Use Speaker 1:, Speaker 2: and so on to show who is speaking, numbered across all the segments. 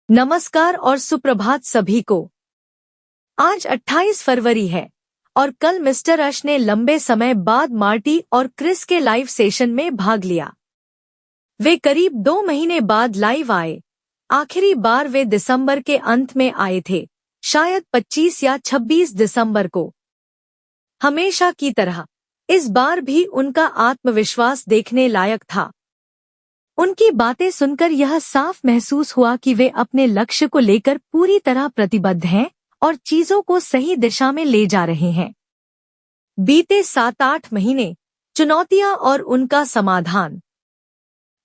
Speaker 1: नमस्कार और सुप्रभात सभी को। आज 28 फरवरी है और कल मिस्टर अश ने लंबे समय बाद मार्टी और क्रिस के लाइव सेशन में भाग लिया। वे करीब 2 महीने बाद लाइव आए। आखिरी बार वे दिसंबर के अंत में आए थे, शायद 25 या 26 दिसंबर को। हमेशा की तरह इस बार भी उनका आत्मविश्वास देखने लायक था। उनकी बातें सुनकर यह साफ महसूस हुआ कि वे अपने लक्ष्य को लेकर पूरी तरह प्रतिबद्ध हैं और चीजों को सही दिशा में ले जा रहे हैं। बीते 7-8 महीने, चुनौतियां और उनका समाधान।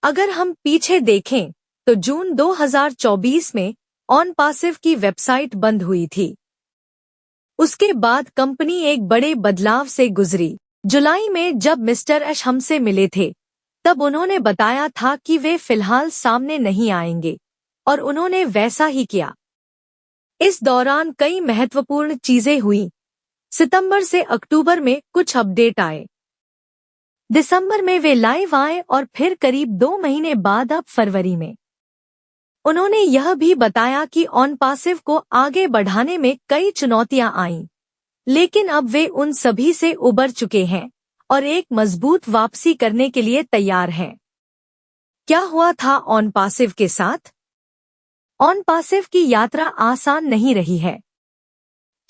Speaker 1: अगर हम पीछे देखें तो जून 2024 में ऑनपासिव की वेबसाइट बंद हुई थी। उसके बाद कंपनी एक बड़े बदलाव से गुजरी। जुलाई में जब मिस्टर अश हमसे मिले थे, तब उन्होंने बताया था कि वे फिलहाल सामने नहीं आएंगे, और उन्होंने वैसा ही किया। इस दौरान कई महत्वपूर्ण चीजें हुई। सितंबर से अक्टूबर में कुछ अपडेट आए। दिसंबर में वे लाइव आए और फिर करीब 2 महीने बाद अब फरवरी में। उन्होंने यह भी बताया कि ऑनपासिव को आगे बढ़ाने में कई चुनौतियां आईं, लेकिन अब वे उन सभी से उबर चुके हैं और एक मजबूत वापसी करने के लिए तैयार हैं। क्या हुआ था ऑनपासिव के साथ? ऑनपासिव की यात्रा आसान नहीं रही है।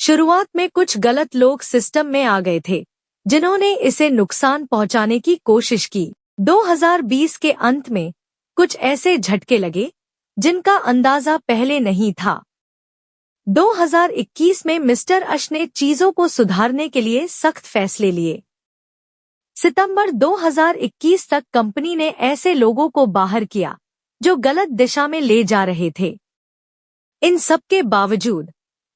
Speaker 1: शुरुआत में कुछ गलत लोग सिस्टम में आ गए थे, जिन्होंने इसे नुकसान पहुंचाने की कोशिश की। 2020 के अंत में कुछ ऐसे झटके लगे जिनका अंदाजा पहले नहीं था। 2021 में मिस्टर अश ने चीजों को सुधारने के लिए सख्त फैसले लिए। सितंबर 2021 तक कंपनी ने ऐसे लोगों को बाहर किया जो गलत दिशा में ले जा रहे थे। इन सब के बावजूद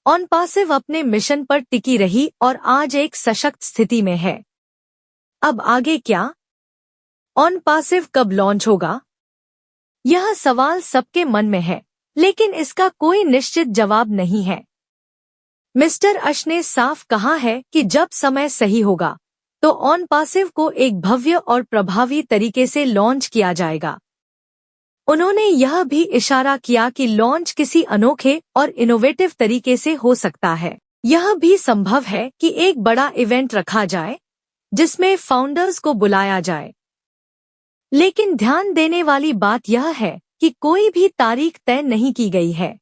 Speaker 1: ऑनपासिव अपने मिशन पर टिकी रही और आज एक सशक्त स्थिति में है। अब आगे क्या? ऑनपासिव कब लॉन्च होगा? यह सवाल सबके मन में है, लेकिन इसका कोई निश्चित जवाब नहीं है। मिस्टर अश ने साफ कहा है कि जब समय सही होगा तो ऑनपासिव को एक भव्य और प्रभावी तरीके से लॉन्च किया जाएगा। उन्होंने यह भी इशारा किया कि लॉन्च किसी अनोखे और इनोवेटिव तरीके से हो सकता है। यह भी संभव है कि एक बड़ा इवेंट रखा जाए जिसमें फाउंडर्स को बुलाया जाए। लेकिन ध्यान देने वाली बात यह है कि कोई भी तारीख तय नहीं की गई है।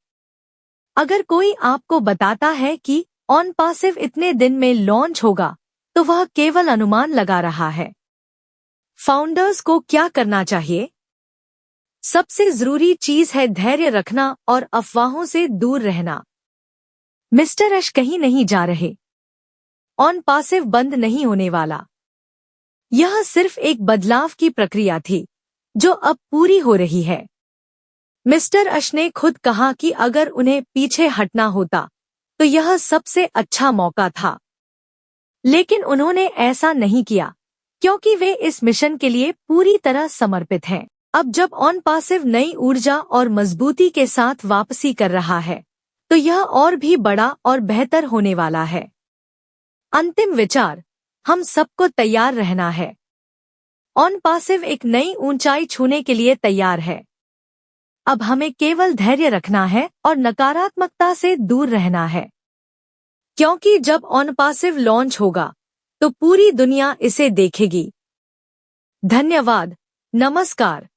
Speaker 1: अगर कोई आपको बताता है कि ऑनपासिव इतने दिन में लॉन्च होगा, तो वह केवल अनुमान लगा रहा है। फाउंडर्स को क्या करना चाहिए? सबसे जरूरी चीज है धैर्य रखना और अफवाहों से दूर रहना। मिस्टर अश कहीं नहीं जा रहे। ऑनपासिव बंद नहीं होने वाला। यह सिर्फ एक बदलाव की प्रक्रिया थी जो अब पूरी हो रही है। मिस्टर अश ने खुद कहा कि अगर उन्हें पीछे हटना होता तो यह सबसे अच्छा मौका था, लेकिन उन्होंने ऐसा नहीं किया क्योंकि वे इस मिशन के लिए पूरी तरह समर्पित हैं। अब जब ऑनपासिव नई ऊर्जा और मजबूती के साथ वापसी कर रहा है, तो यह और भी बड़ा और बेहतर होने वाला है। अंतिम विचार, हम सबको तैयार रहना है। ऑनपासिव एक नई ऊंचाई छूने के लिए तैयार है। अब हमें केवल धैर्य रखना है और नकारात्मकता से दूर रहना है, क्योंकि जब ऑनपासिव लॉन्च होगा तो पूरी दुनिया इसे देखेगी। धन्यवाद। नमस्कार।